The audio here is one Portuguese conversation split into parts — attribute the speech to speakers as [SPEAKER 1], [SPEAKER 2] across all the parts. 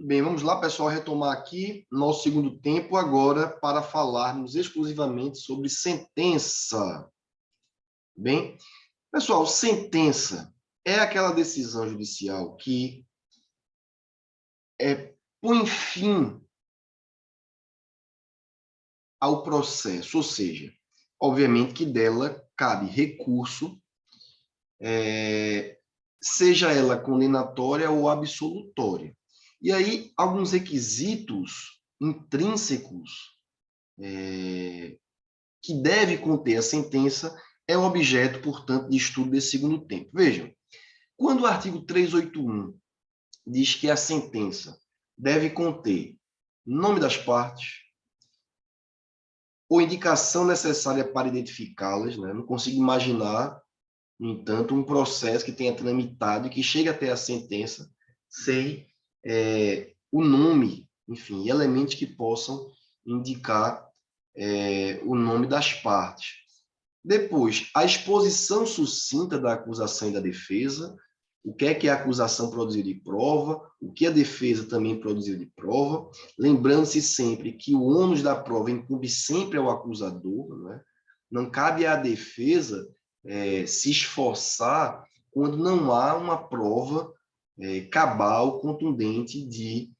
[SPEAKER 1] Bem, vamos lá, pessoal, retomar aqui nosso segundo tempo agora para falarmos exclusivamente sobre sentença. Bem, pessoal, sentença é aquela decisão judicial que põe fim ao processo, ou seja, obviamente que dela cabe recurso, seja ela condenatória ou absolutória. E aí, alguns requisitos intrínsecos que deve conter a sentença é o objeto, portanto, de estudo desse segundo tempo. Vejam, quando o artigo 381 diz que a sentença deve conter nome das partes ou indicação necessária para identificá-las, né? Não consigo imaginar, no entanto, um processo que tenha tramitado e que chegue até a sentença sem o nome, enfim, elementos que possam indicar o nome das partes. Depois, a exposição sucinta da acusação e da defesa, o que é a acusação produzir de prova, o que a defesa também produziu de prova, lembrando-se sempre que o ônus da prova incumbe sempre ao acusador, né? Não cabe à defesa se esforçar quando não há uma prova cabal, contundente de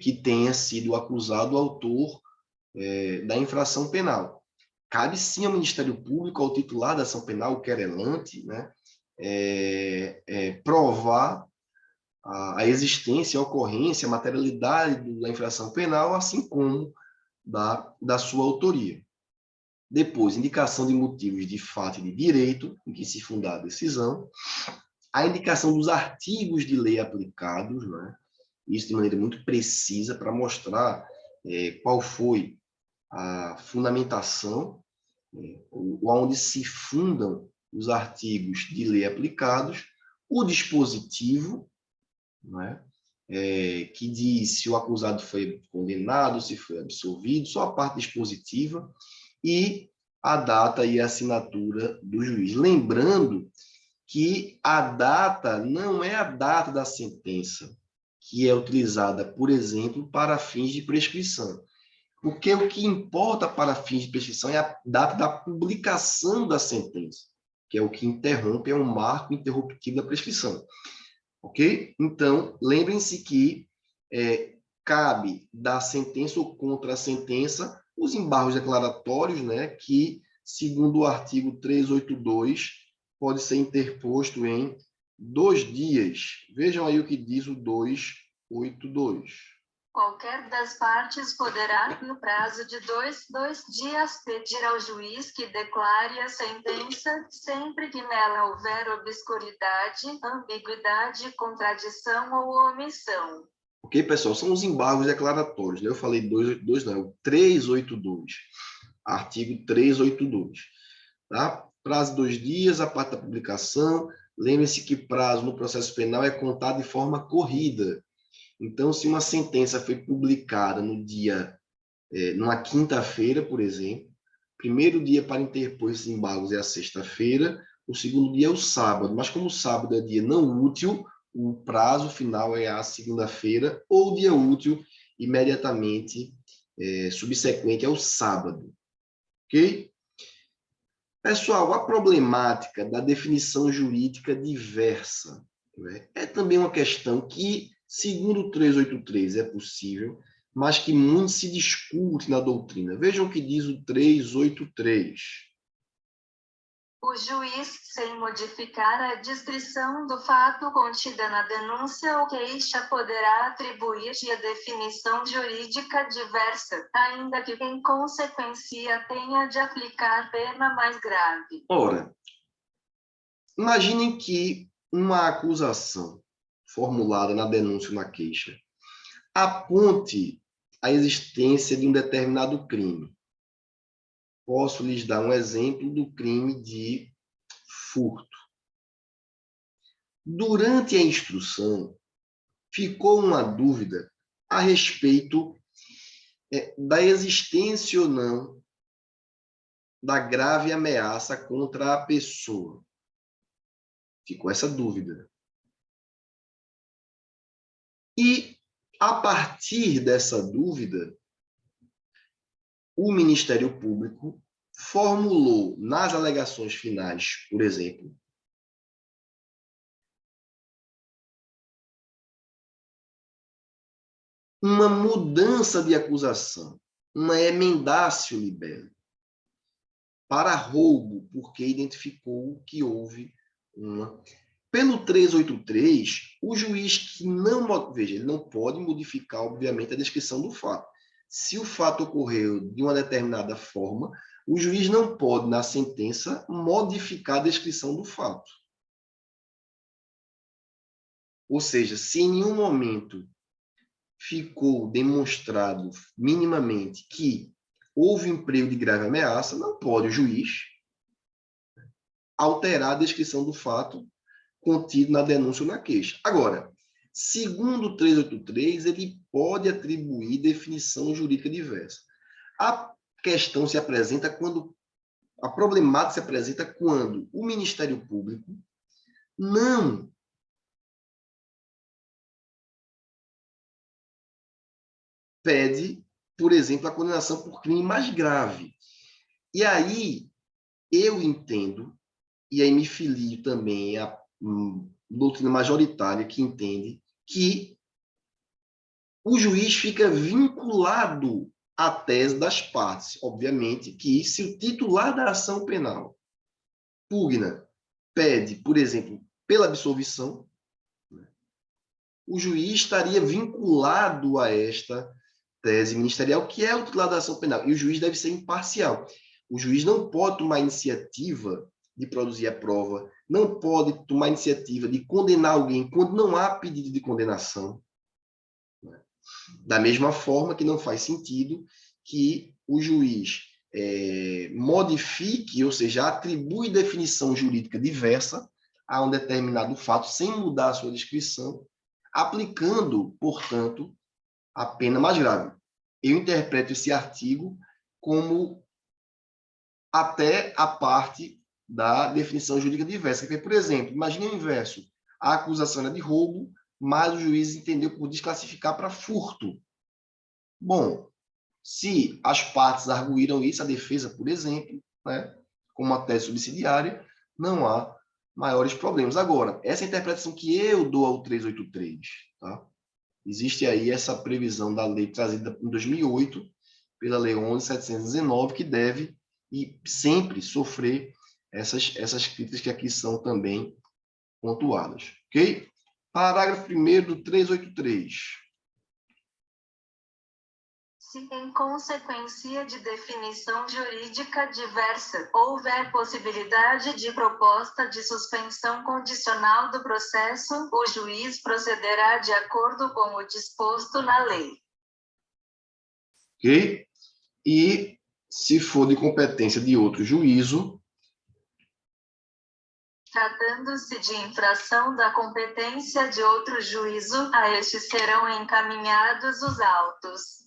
[SPEAKER 1] que tenha sido acusado o autor da infração penal. Cabe sim ao Ministério Público, ao titular da ação penal, o querelante, né, provar a existência, a ocorrência, a materialidade da infração penal, assim como da sua autoria. Depois, indicação de motivos de fato e de direito em que se fundar a decisão, a indicação dos artigos de lei aplicados, né, isso de maneira muito precisa para mostrar qual foi a fundamentação, onde se fundam os artigos de lei aplicados, o dispositivo, né, que diz se o acusado foi condenado, se foi absolvido, só a parte dispositiva, e a data e a assinatura do juiz. Lembrando que a data não é a data da sentença, que é utilizada, por exemplo, para fins de prescrição. Porque o que importa para fins de prescrição é a data da publicação da sentença, que é o que interrompe, é um marco interruptivo da prescrição. Ok? Então, lembrem-se que cabe da sentença ou contra a sentença os embargos declaratórios, né, que, segundo o artigo 382, pode ser interposto em 2 dias. Vejam aí o que diz o 282.
[SPEAKER 2] Qualquer das partes poderá, no prazo de dois dias, pedir ao juiz que declare a sentença, sempre que nela houver obscuridade, ambiguidade, contradição ou omissão.
[SPEAKER 1] Ok, pessoal? São os embargos declaratórios, né? Eu falei 282, não, é o 382. Artigo 382. Tá? Prazo de 2 dias, a parte da publicação. Lembre-se que prazo no processo penal é contado de forma corrida. Então, se uma sentença foi publicada no dia, numa quinta-feira, por exemplo, primeiro dia para interpor esses embargos é a sexta-feira, o segundo dia é o sábado, mas como o sábado é dia não útil, o prazo final é a segunda-feira ou dia útil imediatamente subsequente ao sábado. Ok? Pessoal, a problemática da definição jurídica diversa, né, é também uma questão que, segundo o 383, é possível, mas que muito se discute na doutrina. Vejam o que diz o 383.
[SPEAKER 2] O juiz, sem modificar a descrição do fato contida na denúncia ou queixa, poderá atribuir-lhe a definição jurídica diversa, ainda que em consequência tenha de aplicar pena mais grave.
[SPEAKER 1] Ora, imaginem que uma acusação formulada na denúncia ou na queixa aponte a existência de um determinado crime. Posso lhes dar um exemplo do crime de furto. Durante a instrução, ficou uma dúvida a respeito da existência ou não da grave ameaça contra a pessoa. Ficou essa dúvida. E A partir dessa dúvida, o Ministério Público formulou nas alegações finais, por exemplo, uma mudança de acusação, uma emendatio libelli, para roubo, porque identificou que houve uma. Pelo 383, o juiz que não... Veja, ele não pode modificar, obviamente, a descrição do fato. Se o fato ocorreu de uma determinada forma, o juiz não pode, na sentença, modificar a descrição do fato. Ou seja, se em nenhum momento ficou demonstrado minimamente que houve emprego de grave ameaça, não pode o juiz alterar a descrição do fato contido na denúncia ou na queixa. Agora, segundo o 383, ele pode atribuir definição jurídica diversa. A questão se apresenta quando, a problemática se apresenta quando o Ministério Público não pede, por exemplo, a condenação por crime mais grave. E aí, eu entendo, e aí me filio também a doutrina majoritária que entende que o juiz fica vinculado à tese das partes. Obviamente que se o titular da ação penal pugna, pede, por exemplo, pela absolvição, o juiz estaria vinculado a esta tese ministerial, que é o titular da ação penal. E o juiz deve ser imparcial. O juiz não pode tomar iniciativa de produzir a prova, não pode tomar iniciativa de condenar alguém quando não há pedido de condenação. Da mesma forma que não faz sentido que o juiz modifique, ou seja, atribui definição jurídica diversa a um determinado fato sem mudar a sua descrição, aplicando, portanto, a pena mais grave. Eu interpreto esse artigo como até a parte da definição jurídica diversa. Por exemplo, imagine o inverso. A acusação era de roubo, mas o juiz entendeu por desclassificar para furto. Bom, se as partes arguíram isso, a defesa, por exemplo, né, como uma tese subsidiária, não há maiores problemas. Agora, essa interpretação que eu dou ao 383, tá? Existe aí essa previsão da lei trazida em 2008, pela Lei 11.719, que deve e sempre sofrer essas críticas que aqui são também pontuadas. Ok? Parágrafo 1º do 383.
[SPEAKER 2] Se em consequência de definição jurídica diversa houver possibilidade de proposta de suspensão condicional do processo, o juiz procederá de acordo com o disposto na lei.
[SPEAKER 1] Ok? E, se for de competência de outro juízo,
[SPEAKER 2] tratando-se de infração da competência de outro juízo, a este serão encaminhados os autos.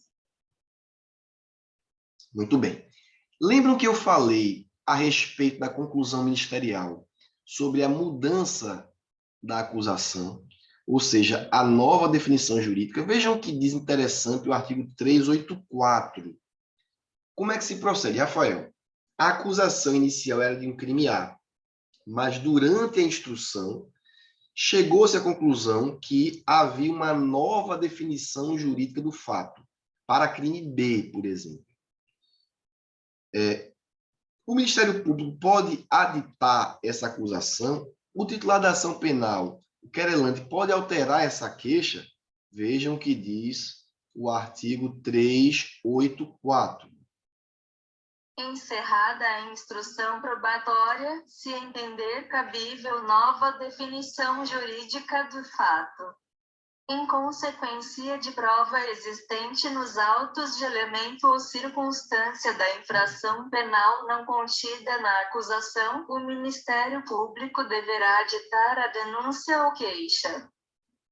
[SPEAKER 1] Muito bem. Lembram que eu falei a respeito da conclusão ministerial sobre a mudança da acusação, ou seja, a nova definição jurídica? Vejam que diz interessante o artigo 384. Como é que se procede, Rafael? A acusação inicial era de um crime A, mas durante a instrução chegou-se à conclusão que havia uma nova definição jurídica do fato, para crime B, por exemplo. O Ministério Público pode aditar essa acusação, o titular da ação penal, o querelante, pode alterar essa queixa. Vejam o que diz o artigo 384.
[SPEAKER 2] Encerrada a instrução probatória, se entender cabível nova definição jurídica do fato. Em consequência de prova existente nos autos de elemento ou circunstância da infração penal não contida na acusação, o Ministério Público deverá aditar a denúncia ou queixa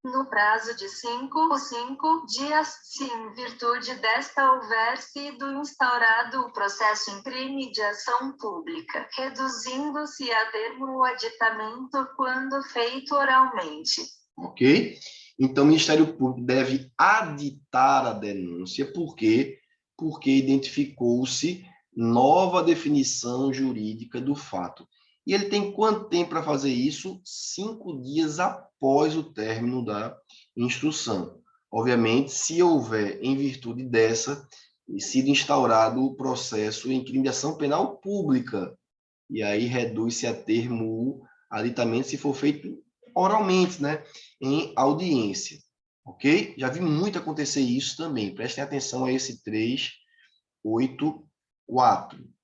[SPEAKER 2] no prazo de 5 dias, se em virtude desta houver sido instaurado o processo em crime de ação pública, reduzindo-se a termo o aditamento quando feito oralmente.
[SPEAKER 1] Ok? Então, o Ministério Público deve aditar a denúncia, por quê? Porque identificou-se nova definição jurídica do fato. E ele tem quanto tempo para fazer isso? 5 dias após o término da instrução. Obviamente, se houver, em virtude dessa, sido instaurado o processo em crime de ação penal pública, e aí reduz-se a termo aditamento se for feito oralmente, né, em audiência, ok? Já vi muito acontecer isso também, prestem atenção a esse 384.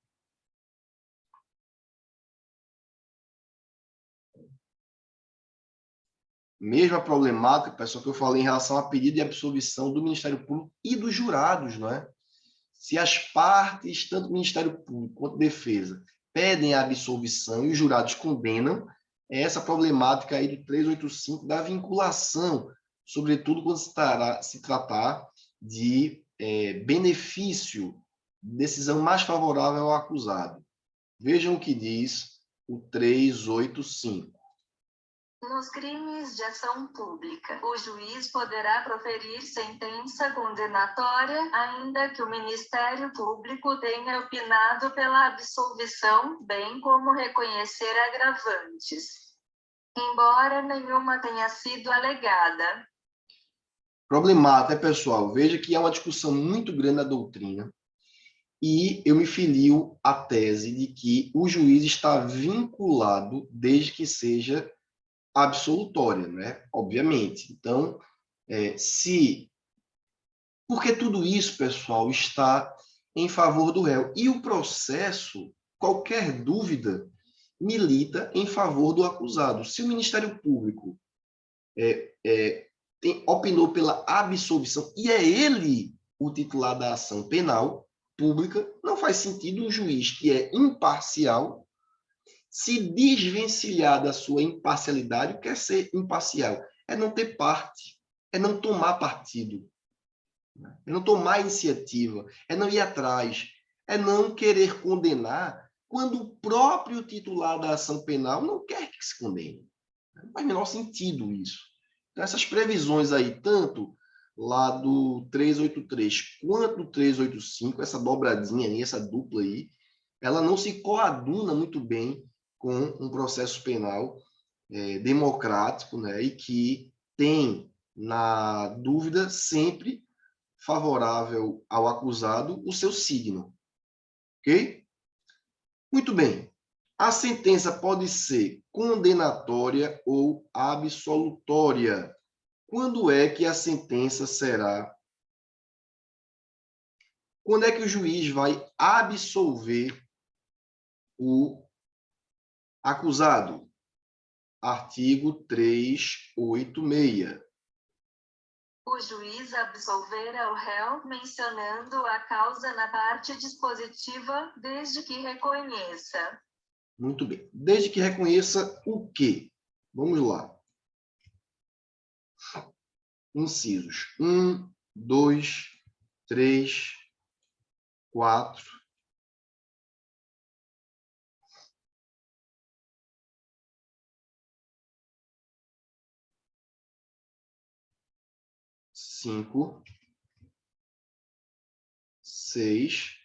[SPEAKER 1] Mesma problemática, pessoal, que eu falei em relação a pedido de absolvição do Ministério Público e dos jurados, não é? Se as partes, tanto o Ministério Público quanto a defesa, pedem a absolvição e os jurados condenam, é essa problemática aí do 385 da vinculação, sobretudo quando se tratar de benefício, decisão mais favorável ao acusado. Vejam o que diz o 385.
[SPEAKER 2] Nos crimes de ação pública, o juiz poderá proferir sentença condenatória, ainda que o Ministério Público tenha opinado pela absolvição, bem como reconhecer agravantes, embora nenhuma tenha sido alegada.
[SPEAKER 1] Problemática, pessoal. Veja que há uma discussão muito grande na doutrina e eu me filio à tese de que o juiz está vinculado desde que seja absolutória, né? Obviamente. Então, porque tudo isso, pessoal, está em favor do réu. E o processo, qualquer dúvida, milita em favor do acusado. Se o Ministério Público opinou pela absolvição e é ele o titular da ação penal pública, não faz sentido um juiz que é imparcial se desvencilhar da sua imparcialidade. O que é ser imparcial? É não ter parte, é não tomar partido, é não tomar iniciativa, é não ir atrás, é não querer condenar quando o próprio titular da ação penal não quer que se condene. Não faz o menor sentido isso. Então, essas previsões aí, tanto lá do 383 quanto do 385, essa dobradinha aí, essa dupla aí, ela não se coaduna muito bem com um processo penal democrático, né, e que tem, na dúvida, sempre favorável ao acusado o seu signo. Ok? Muito bem. A sentença pode ser condenatória ou absolutória. Quando é que a sentença será? Quando é que o juiz vai absolver o acusado? Artigo 386.
[SPEAKER 2] O juiz absolverá o réu mencionando a causa na parte dispositiva, desde que reconheça.
[SPEAKER 1] Muito bem. Desde que reconheça o quê? Vamos lá. Incisos 1, 2, 3, 4, 5, 6,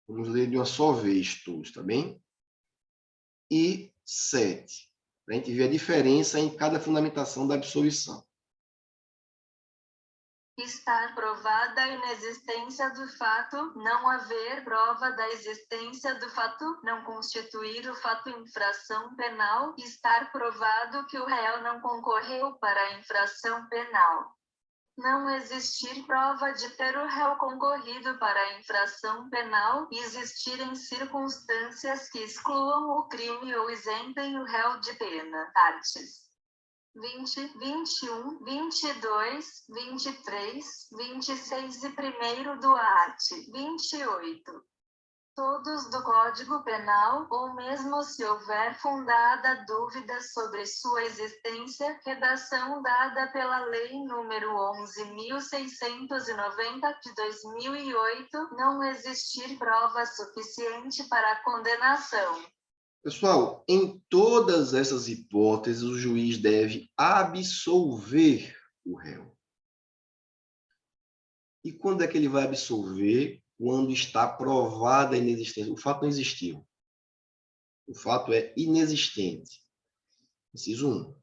[SPEAKER 1] vamos ler de uma só vez todos, tá bem? E 7, para a gente ver a diferença em cada fundamentação da absolvição.
[SPEAKER 2] Estar provada a inexistência do fato, não haver prova da existência do fato, não constituir o fato infração penal, estar provado que o réu não concorreu para a infração penal. Não existir prova de ter o réu concorrido para a infração penal, existirem circunstâncias que excluam o crime ou isentem o réu de pena. Artes 20, 21, 22, 23, 26 e 1º do art. 28. Todos do Código Penal, ou mesmo se houver fundada dúvida sobre sua existência, redação dada pela Lei nº 11.690 de 2008, não existir prova suficiente para a condenação.
[SPEAKER 1] Pessoal, em todas essas hipóteses, o juiz deve absolver o réu. E quando é que ele vai absolver? Quando está provada a inexistência. O fato não existiu. O fato é inexistente. Inciso 1.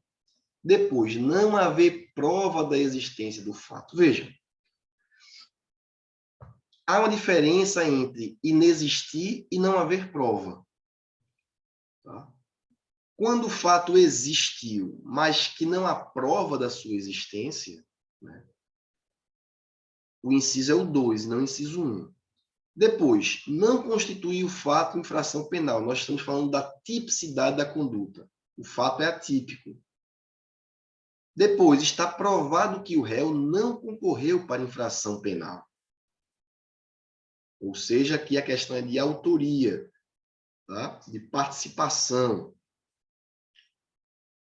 [SPEAKER 1] Depois, não haver prova da existência do fato. Veja, há uma diferença entre inexistir e não haver prova. Tá? Quando o fato existiu, mas que não há prova da sua existência, né, o inciso é o 2, não o inciso 1. Depois, não constitui o fato infração penal. Nós estamos falando da tipicidade da conduta. O fato é atípico. Depois, está provado que o réu não concorreu para infração penal. Ou seja, aqui a questão é de autoria, tá? De participação.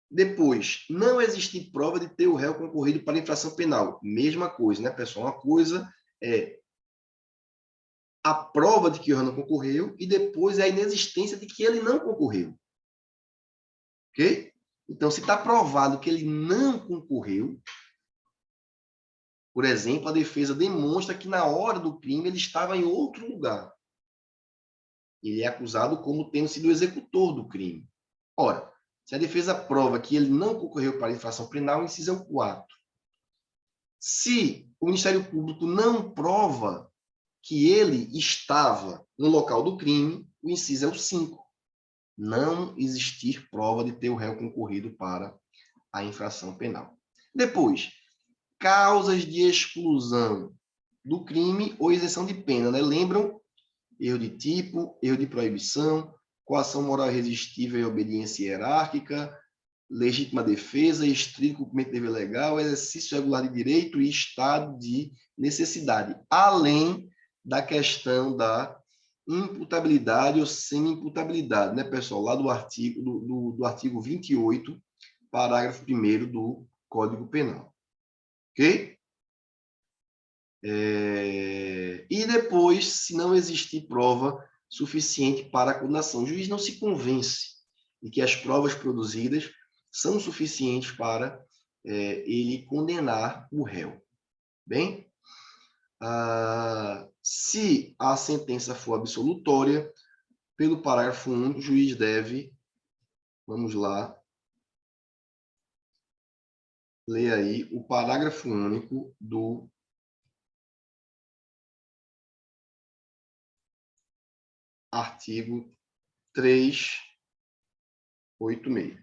[SPEAKER 1] Depois, não existe prova de ter o réu concorrido para infração penal. Mesma coisa, né, pessoal? Uma coisa é a prova de que o réu não concorreu e depois é a inexistência de que ele não concorreu. Ok? Então, se está provado que ele não concorreu, por exemplo, a defesa demonstra que na hora do crime ele estava em outro lugar. Ele é acusado como tendo sido o executor do crime. Ora, se a defesa prova que ele não concorreu para a infração penal, o inciso é o 4. Se o Ministério Público não prova que ele estava no local do crime, o inciso é o 5. Não existir prova de ter o réu concorrido para a infração penal. Depois, causas de exclusão do crime ou isenção de pena, né? Lembram? Erro de tipo, erro de proibição, coação moral irresistível e obediência hierárquica, legítima defesa, estrito cumprimento de dever legal, exercício regular de direito e estado de necessidade, além da questão da imputabilidade ou semi-imputabilidade, né, pessoal? Lá do artigo, do artigo 28, parágrafo 1º do Código Penal. Ok? E depois, se não existir prova suficiente para a condenação, o juiz não se convence de que as provas produzidas são suficientes para ele condenar o réu. Bem, se a sentença for absolutória, pelo parágrafo 1, o juiz deve, vamos lá, ler aí o parágrafo único do artigo 386.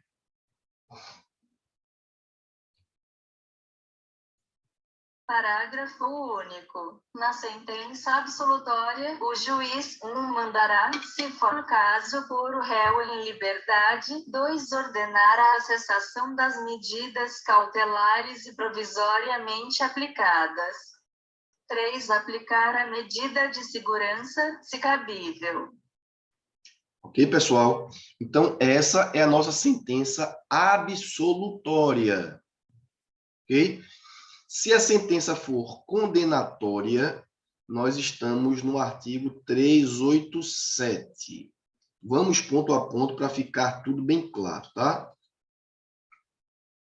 [SPEAKER 2] Parágrafo único. Na sentença absolutória, o juiz 1 mandará, se for o caso, pôr o réu em liberdade, 2 ordenar a cessação das medidas cautelares e provisoriamente aplicadas. 3 aplicar a medida de segurança, se cabível.
[SPEAKER 1] Ok, pessoal? Então, essa é a nossa sentença absolutória. Ok? Se a sentença for condenatória, nós estamos no artigo 387. Vamos ponto a ponto para ficar tudo bem claro, tá?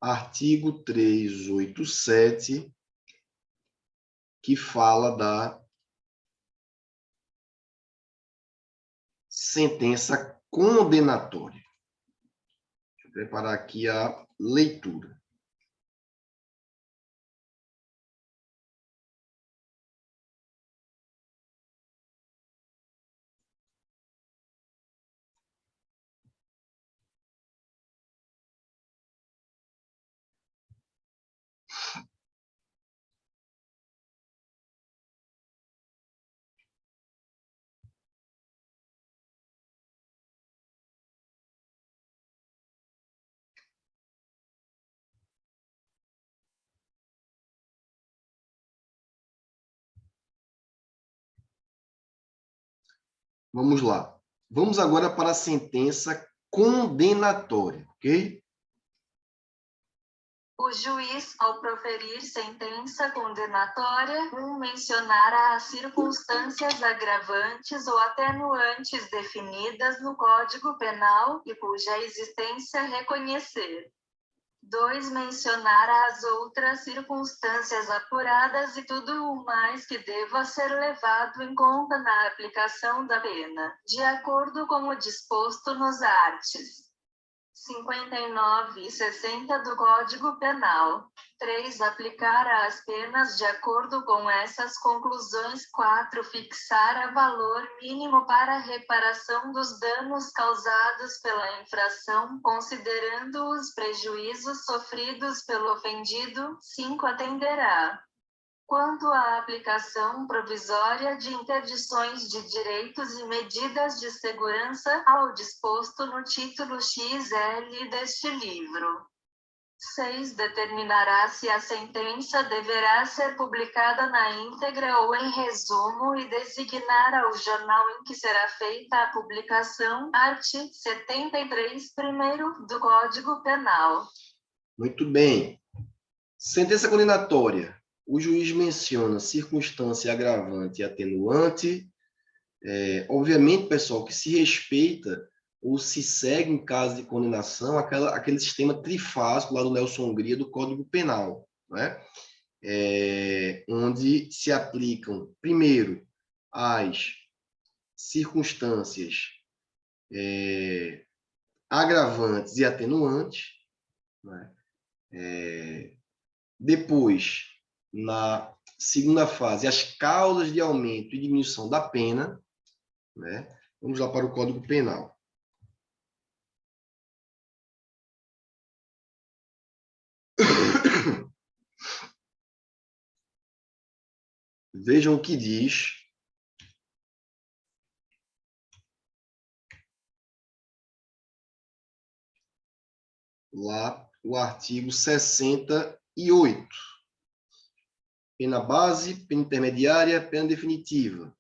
[SPEAKER 1] Artigo 387, que fala da sentença condenatória. Deixa eu preparar aqui a leitura. Vamos lá. Vamos agora para a sentença condenatória, ok?
[SPEAKER 2] O O juiz, ao proferir sentença condenatória, mencionará as circunstâncias agravantes ou atenuantes definidas no Código Penal e cuja existência reconhecer. 2. Mencionar as outras circunstâncias apuradas e tudo o mais que deva ser levado em conta na aplicação da pena, de acordo com o disposto nos arts. 59 e 60 do Código Penal. 3. Aplicar as penas de acordo com essas conclusões. 4. Fixar a valor mínimo para a reparação dos danos causados pela infração, considerando os prejuízos sofridos pelo ofendido. 5. Atenderá, quanto à aplicação provisória de interdições de direitos e medidas de segurança, ao disposto no título XL deste livro. 6. Determinará se a sentença deverá ser publicada na íntegra ou em resumo e designar ao jornal em que será feita a publicação. Art. 73, primeiro, do Código Penal.
[SPEAKER 1] Muito bem. Sentença condenatória. O juiz menciona circunstância agravante e atenuante. Obviamente, pessoal, que se respeita ou se segue, em caso de condenação, aquele sistema trifásico lá do Nelson Hungria do Código Penal, né? Onde se aplicam, primeiro, as circunstâncias agravantes e atenuantes, né? Depois, na segunda fase, as causas de aumento e diminuição da pena, né? Vamos lá para o Código Penal. Vejam o que diz lá o artigo 68. Pena base, pena intermediária, pena definitiva.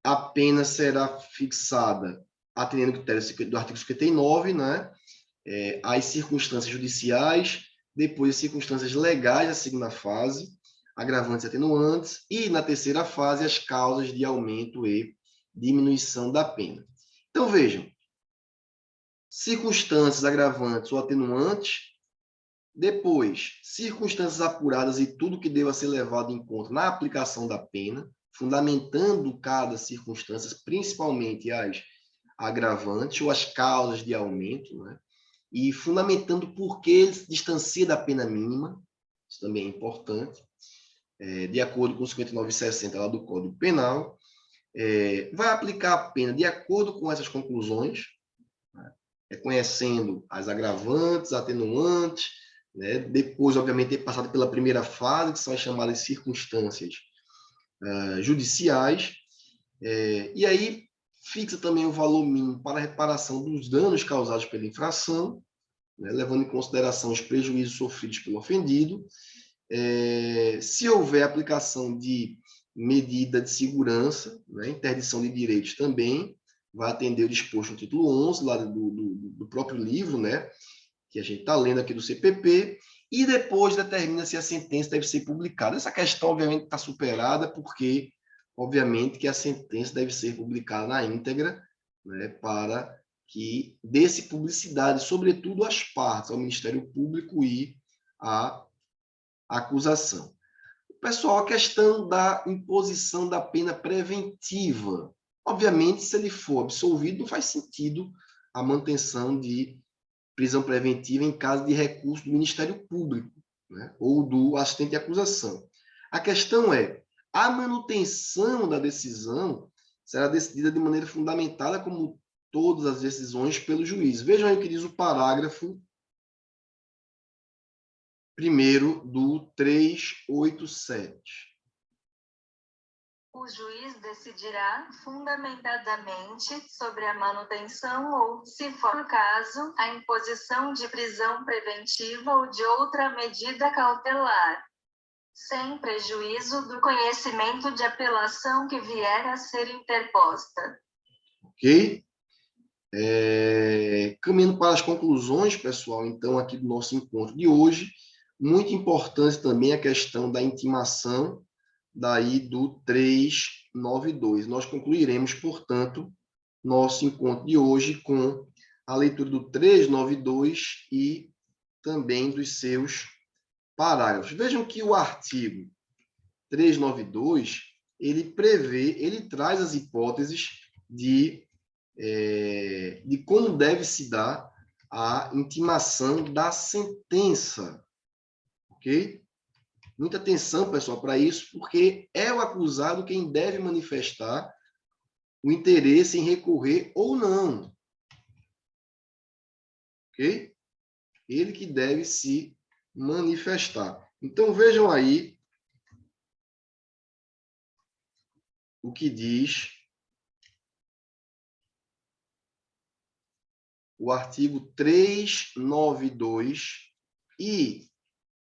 [SPEAKER 1] A pena será fixada atendendo o critério do artigo 59, né? As circunstâncias judiciais, depois as circunstâncias legais da segunda fase, agravantes e atenuantes, e na terceira fase as causas de aumento e diminuição da pena. Então, vejam, circunstâncias agravantes ou atenuantes, depois, circunstâncias apuradas e tudo que deva ser levado em conta na aplicação da pena, fundamentando cada circunstância, principalmente as agravantes ou as causas de aumento, né? E fundamentando por que ele se distancia da pena mínima, isso também é importante, de acordo com 59 e 60 lá do Código Penal, vai aplicar a pena de acordo com essas conclusões, né? Reconhecendo as agravantes, atenuantes, né? Depois, obviamente, ter passado pela primeira fase, que são as chamadas circunstâncias judiciais, e aí fixa também o valor mínimo para a reparação dos danos causados pela infração, né? Levando em consideração os prejuízos sofridos pelo ofendido. Se houver aplicação de medida de segurança, né? Interdição de direitos também, vai atender o disposto no título 11, lá do próprio livro, né? Que a gente está lendo aqui do CPP, e depois determina se a sentença deve ser publicada. Essa questão, obviamente, está superada, porque, obviamente, que a sentença deve ser publicada na íntegra, né, para que dê-se publicidade, sobretudo às partes, ao Ministério Público e à acusação. Pessoal, a questão da imposição da pena preventiva. Obviamente, se ele for absolvido, não faz sentido a manutenção de prisão preventiva em caso de recurso do Ministério Público, né, ou do assistente de acusação. A questão é, a manutenção da decisão será decidida de maneira fundamentada, como todas as decisões, pelo juiz. Vejam aí o que diz o parágrafo 1º do 387.
[SPEAKER 2] O juiz decidirá fundamentadamente sobre a manutenção ou, se for o caso, a imposição de prisão preventiva ou de outra medida cautelar, sem prejuízo do conhecimento de apelação que vier a ser interposta.
[SPEAKER 1] Ok? Caminhando para as conclusões, pessoal, então, aqui do nosso encontro de hoje, muito importante também a questão da intimação, daí do 392. Nós concluiremos, portanto, nosso encontro de hoje com a leitura do 392 e também dos seus parágrafos. Vejam que o artigo 392, ele traz as hipóteses de como deve se dar a intimação da sentença, ok? Muita atenção, pessoal, para isso, porque é o acusado quem deve manifestar o interesse em recorrer ou não, ok? Ele que deve se manifestar. Então, vejam aí o que diz o artigo 392 e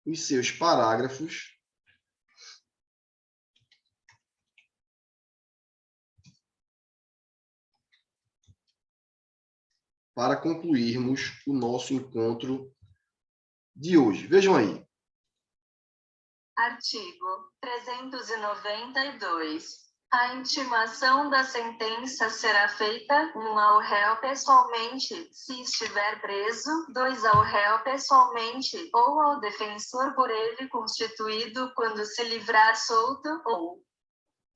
[SPEAKER 1] os seus parágrafos para concluirmos o nosso encontro de hoje. Vejam aí.
[SPEAKER 2] Artigo 392. A intimação da sentença será feita: 1 ao réu pessoalmente, se estiver preso; 2 ao réu pessoalmente, ou ao defensor por ele constituído quando se livrar solto, ou,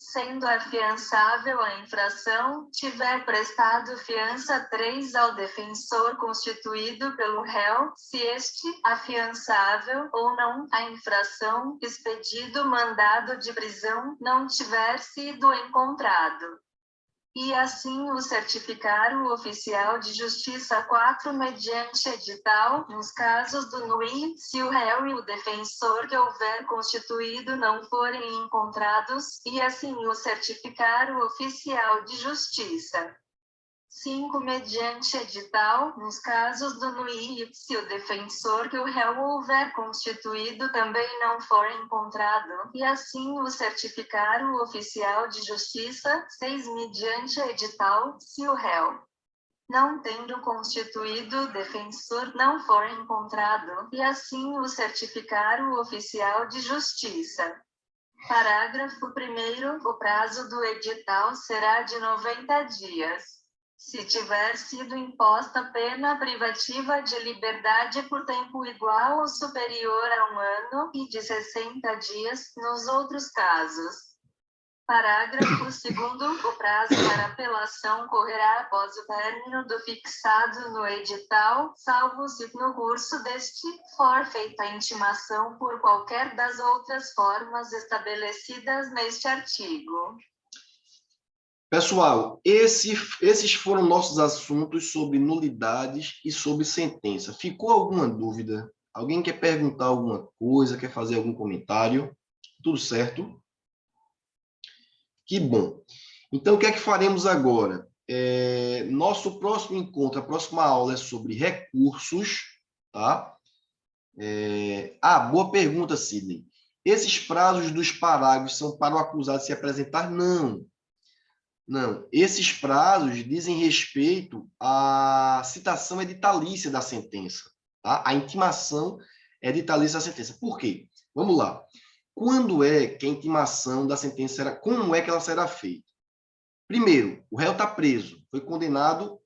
[SPEAKER 2] sendo afiançável a infração, tiver prestado fiança; 3 ao defensor constituído pelo réu, se este, afiançável ou não a infração, expedido mandado de prisão, não tiver sido encontrado. E assim o certificar o oficial de justiça. 4 mediante edital, nos casos do NUI, se o réu e o defensor que houver constituído não forem encontrados, e assim o certificar o oficial de justiça. 5 mediante edital, nos casos do NUI, se o defensor que o réu houver constituído também não for encontrado, e assim o certificar o oficial de justiça. 6 mediante edital, se o réu, não tendo constituído o defensor, não for encontrado, e assim o certificar o oficial de justiça. Parágrafo 1º. O prazo do edital será de 90 dias. Se tiver sido imposta pena privativa de liberdade por tempo igual ou superior a 1 ano, e de 60 dias, nos outros casos. Parágrafo 2º. O prazo para apelação correrá após o término do fixado no edital, salvo se no curso deste for feita a intimação por qualquer das outras formas estabelecidas neste artigo.
[SPEAKER 1] Pessoal, esses foram nossos assuntos sobre nulidades e sobre sentença. Ficou alguma dúvida? Alguém quer perguntar alguma coisa? Quer fazer algum comentário? Tudo certo? Que bom. Então, o que é que faremos agora? Nosso próximo encontro, a próxima aula é sobre recursos, tá? Boa pergunta, Sidney. Esses prazos dos parágrafos são para o acusado se apresentar? Não. Não. Esses prazos dizem respeito à citação editalícia da sentença, tá? A intimação editalícia da sentença. Por quê? Vamos lá. Quando é que a intimação da sentença será... Como é que ela será feita? Primeiro, o réu está preso, foi condenado,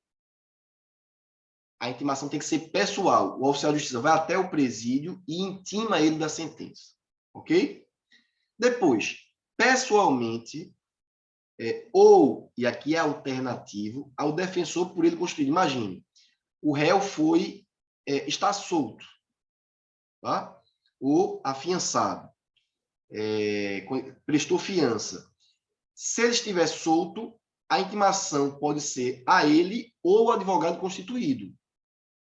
[SPEAKER 1] a intimação tem que ser pessoal. O oficial de justiça vai até o presídio e intima ele da sentença. Ok? Depois, pessoalmente, e aqui é alternativo, ao defensor por ele constituído. Imagine, o réu está solto, tá? Ou afiançado, prestou fiança. Se ele estiver solto, a intimação pode ser a ele ou ao advogado constituído.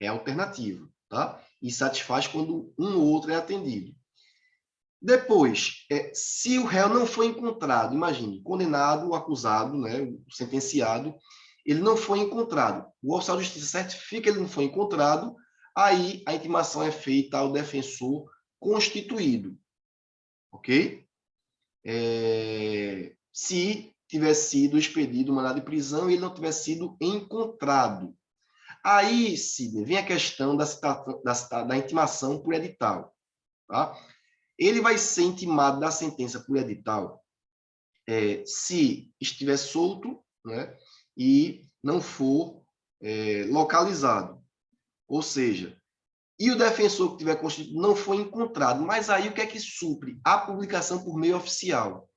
[SPEAKER 1] É alternativo, tá? E satisfaz quando um ou outro é atendido. Depois, se o réu não foi encontrado, imagine, condenado, o acusado, né, o sentenciado, ele não foi encontrado. O oficial de justiça certifica que ele não foi encontrado, aí a intimação é feita ao defensor constituído. Ok? Se tivesse sido expedido o mandado de prisão e ele não tivesse sido encontrado. Aí, Sidney, vem a questão da intimação por edital. Tá? Ele vai ser intimado da sentença por edital se estiver solto, né, e não for localizado. Ou seja, e o defensor que tiver constituído não foi encontrado. Mas aí o que é que supre? A publicação por meio oficial.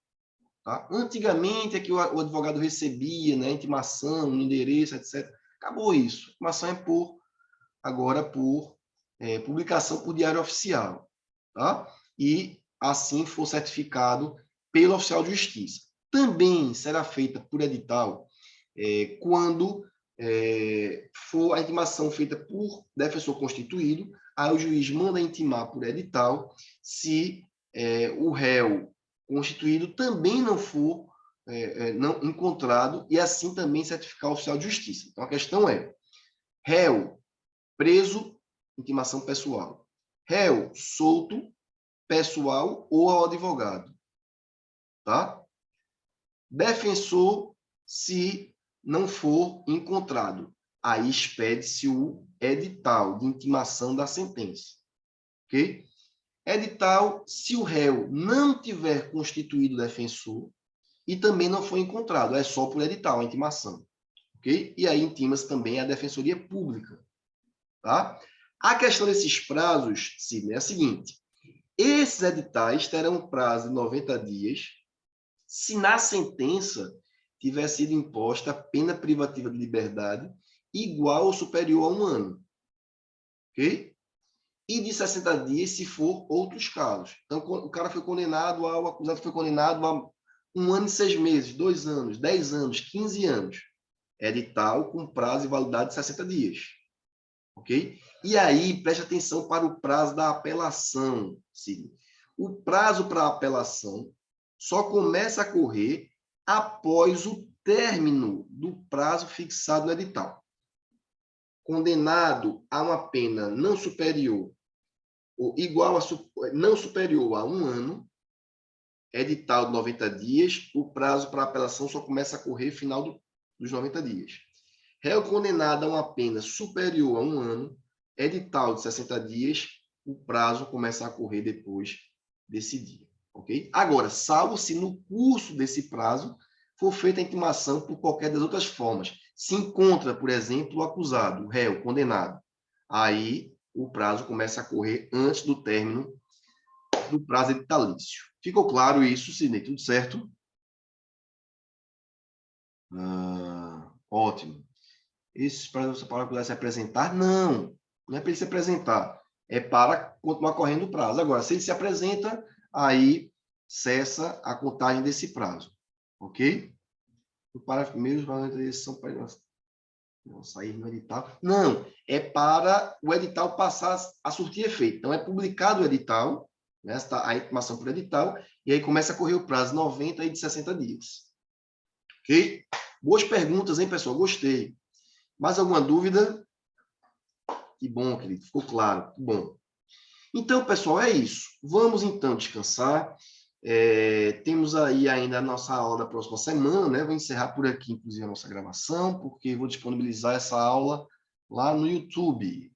[SPEAKER 1] Tá? Antigamente é que o advogado recebia, né, intimação, endereço, etc. Acabou isso. A intimação é agora por publicação por diário oficial. Tá? E assim for certificado pelo oficial de justiça. Também será feita por edital quando for a intimação feita por defensor constituído, aí o juiz manda intimar por edital se o réu constituído também não for não encontrado, e assim também certificar o oficial de justiça. Então, a questão é, réu preso, intimação pessoal. Réu solto, pessoal ou ao advogado. Tá? Defensor, se não for encontrado, aí expede-se o edital de intimação da sentença. Ok? Edital, se o réu não tiver constituído defensor e também não foi encontrado, é só por edital a intimação. Ok? E aí intima-se também a Defensoria Pública. Tá? A questão desses prazos, Sidney, é a seguinte: esses editais terão um prazo de 90 dias se na sentença tiver sido imposta pena privativa de liberdade igual ou superior a 1 ano. Ok? E de 60 dias se for outros casos. Então, o cara foi condenado, o acusado foi condenado a 1 ano e 6 meses, 2 anos, 10 anos, 15 anos. Edital com prazo de validade de 60 dias. Ok? E aí, preste atenção para o prazo da apelação, Sidney. O prazo para apelação só começa a correr após o término do prazo fixado no edital. Condenado a uma pena não superior ou igual a não superior a 1 ano, edital de 90 dias, o prazo para apelação só começa a correr final dos 90 dias. Réu condenado a uma pena superior a 1 ano, edital de 60 dias, o prazo começa a correr depois desse dia. Ok? Agora, salvo se no curso desse prazo for feita a intimação por qualquer das outras formas. Se encontra, por exemplo, o acusado, o réu, condenado. Aí o prazo começa a correr antes do término do prazo editalício. Ficou claro isso, Sidney? Tudo certo? Ótimo. Esses prazos para poder se apresentar? Não, não é para ele se apresentar. É para continuar correndo o prazo. Agora, se ele se apresenta, aí cessa a contagem desse prazo. Ok? O parágrafo primeiro, os valores são para não sair no edital. Não, é para o edital passar a surtir efeito. Então, é publicado o edital, né, a intimação por edital, e aí começa a correr o prazo 90 e de 60 dias. Ok? Boas perguntas, hein, pessoal? Gostei. Mais alguma dúvida? Que bom, querido. Ficou claro. Que bom. Então, pessoal, é isso. Vamos, então, descansar. Temos aí ainda a nossa aula da próxima semana, né? Vou encerrar por aqui, inclusive, a nossa gravação, porque vou disponibilizar essa aula lá no YouTube.